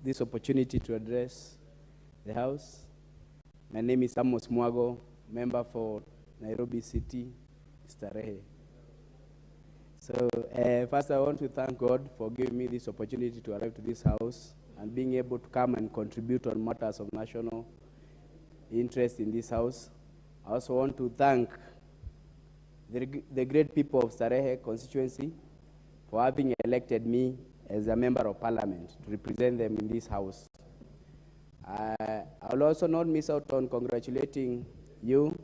this opportunity to address the House. My name is Amos Mwago, member for Nairobi City, Starehe. So first I want to thank God for giving me this opportunity to arrive to this House and being able to come and contribute on matters of national interest in this House. I also want to thank the great people of Starehe constituency for having elected me as a member of parliament to represent them in this House. I will also not miss out on congratulating you,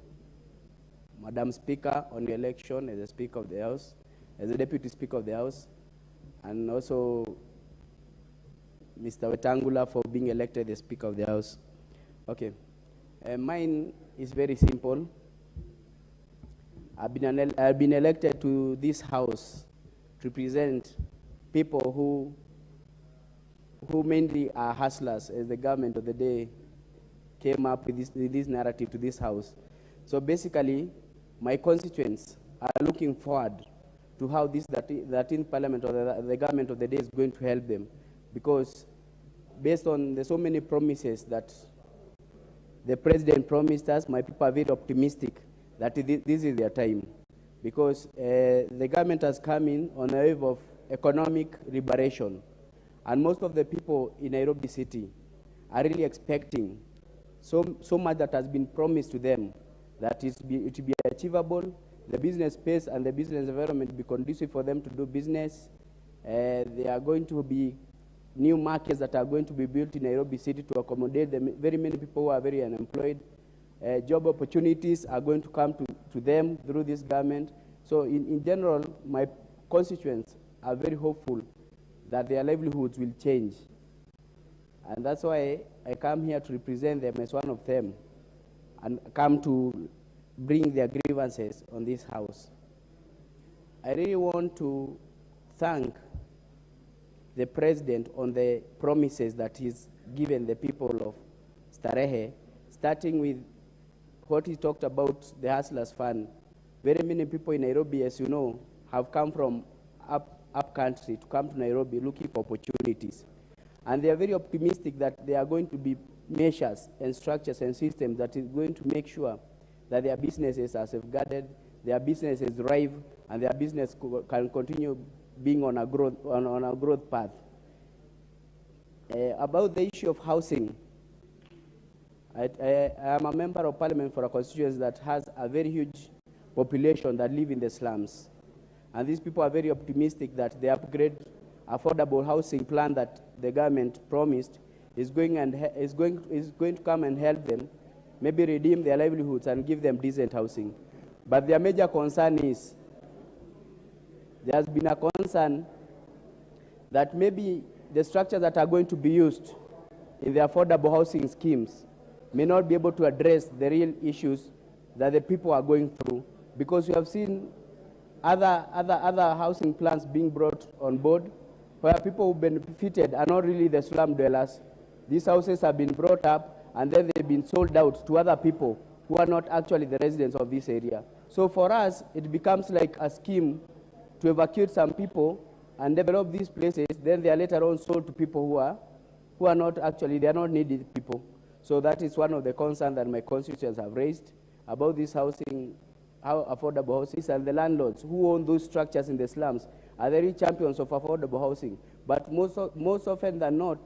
Madam Speaker, on your election as a Speaker of the House, as a Deputy Speaker of the House, and also Mr. Wetangula for being elected as Speaker of the House. Okay, mine is very simple. I've been elected to this House to represent people who mainly are hustlers, as the government of the day came up with this narrative to this House. So basically, my constituents are looking forward to how this 13th Parliament or the government of the day is going to help them, because based on the so many promises that the President promised us, my people are very optimistic that this is their time, because the government has come in on a wave of economic liberation, and most of the people in Nairobi City are really expecting so much that has been promised to them, that it will be achievable, the business space and the business environment be conducive for them to do business. There are going to be new markets that are going to be built in Nairobi City to accommodate very many people who are very unemployed. Job opportunities are going to come to them through this government. So in general, my constituents are very hopeful that their livelihoods will change. And that's why I come here to represent them as one of them and come to bring their grievances on this House. I really want to thank the President on the promises that he's given the people of Starehe, starting with what he talked about, the Hustlers Fund. Very many people in Nairobi, as you know, have come from up country to come to Nairobi looking for opportunities. And they are very optimistic that there are going to be measures and structures and systems that is going to make sure that their businesses are safeguarded, their businesses thrive, and their business can continue being on a growth path. About the issue of housing, I am a member of parliament for a constituency that has a very huge population that live in the slums. And these people are very optimistic that the upgrade affordable housing plan that the government promised is going to come and help them, maybe redeem their livelihoods and give them decent housing. But their major concern is, there has been a concern that maybe the structures that are going to be used in the affordable housing schemes may not be able to address the real issues that the people are going through, because we have seen other housing plans being brought on board where people who benefited are not really the slum dwellers. These houses have been brought up and then they've been sold out to other people who are not actually the residents of this area. So for us, it becomes like a scheme to evacuate some people and develop these places, then they are later on sold to people who are not actually, they are not needed people. So that is one of the concerns that my constituents have raised about this housing, how affordable houses, and the landlords who own those structures in the slums are very champions of affordable housing. But most often than not,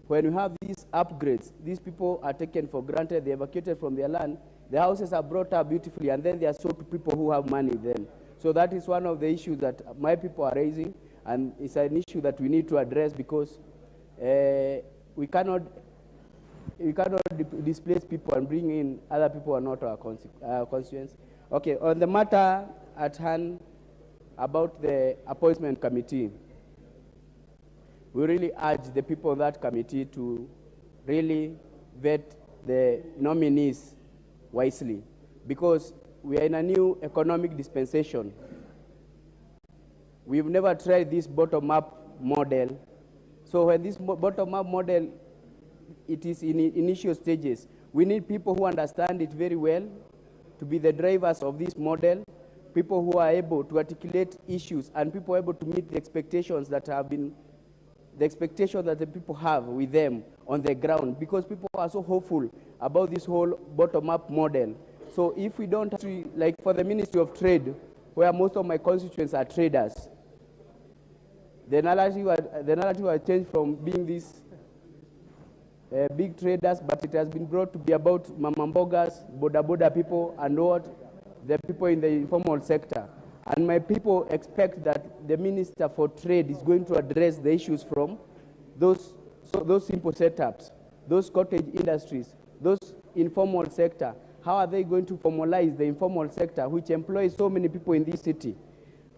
when you have these upgrades, these people are taken for granted, they're evacuated from their land, the houses are brought up beautifully, and then they are sold to people who have money then. So that is one of the issues that my people are raising, and it's an issue that we need to address, because we cannot displace people and bring in other people who are not our constituents. Okay, on the matter at hand about the appointment committee, we really urge the people of that committee to really vet the nominees wisely, because we are in a new economic dispensation. We've never tried this bottom-up model. So when this bottom-up model, it is in initial stages, we need people who understand it very well to be the drivers of this model, people who are able to articulate issues, and people able to meet the expectations that have been the expectation that the people have with them on the ground, because people are so hopeful about this whole bottom-up model. So if we don't actually, like for the Ministry of Trade, where most of my constituents are traders, the narrative has changed from being these big traders, but it has been brought to be about mamambogas, boda people, and what the people in the informal sector. And my people expect that the Minister for Trade is going to address the issues from those simple setups, those cottage industries, those informal sector. How are they going to formalize the informal sector, which employs so many people in this city?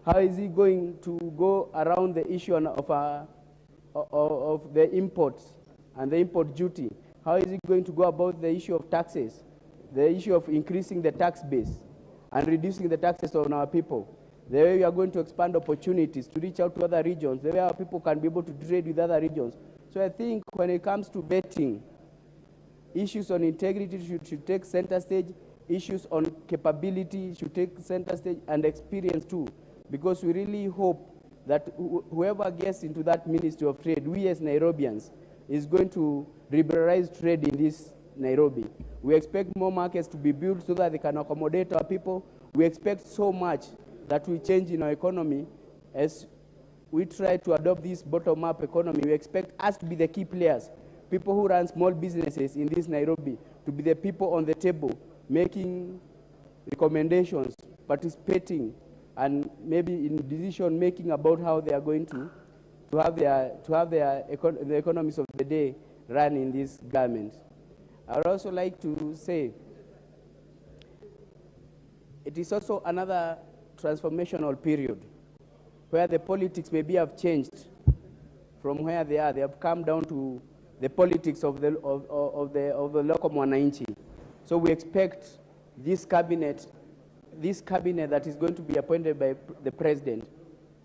How is he going to go around the issue of the imports and the import duty? How is he going to go about the issue of taxes, the issue of increasing the tax base and reducing the taxes on our people? The way we are going to expand opportunities to reach out to other regions, the way our people can be able to trade with other regions. So I think when it comes to vetting, issues on integrity should take center stage, issues on capability should take center stage, and experience too, because we really hope that whoever gets into that Ministry of Trade, we as Nairobians, is going to liberalize trade in this Nairobi. We expect more markets to be built so that they can accommodate our people. We expect so much that will change in our economy as we try to adopt this bottom-up economy. We expect us to be the key players, people who run small businesses in this Nairobi, to be the people on the table, making recommendations, participating, and maybe in decision-making about how they are going to have the economies of the day run in this government. I would also like to say it is also another transformational period where the politics maybe have changed from where they are. They have come down to the politics of the local mwananchi. So we expect this cabinet that is going to be appointed by the president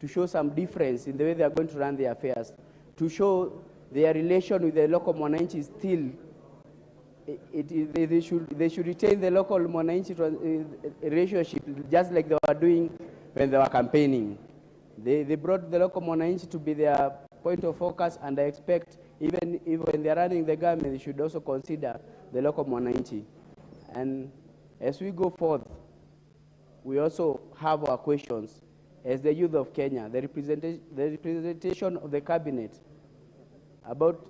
to show some difference in the way they are going to run their affairs, to show their relation with the local mwananchi still. They should retain the local mwananchi relationship just like they were doing when they were campaigning. They brought the local mwananchi to be their point of focus, and I expect even when they're running the government, they should also consider the local mwananchi. And as we go forth, we also have our questions as the youth of Kenya, the representation of the cabinet, about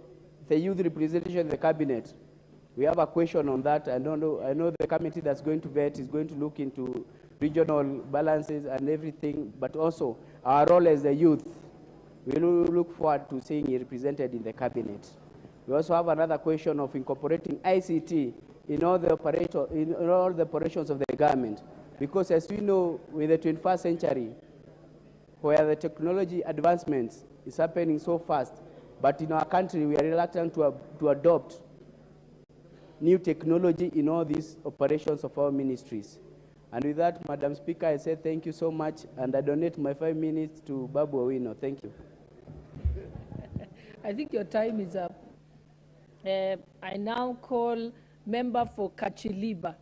the youth representation of the cabinet. We have a question on that. I know the committee that's going to vet is going to look into regional balances and everything, but also our role as the youth. We look forward to seeing it represented in the cabinet. We also have another question of incorporating ICT in all the operations of the government, because as we know, with the 21st century, where the technology advancements is happening so fast, but in our country we are reluctant to adopt new technology in all these operations of our ministries. And with that, Madam Speaker, I say thank you so much, and I donate my 5 minutes to Babu Owino. Thank you. I think your time is up. I now call member for Kachiliba.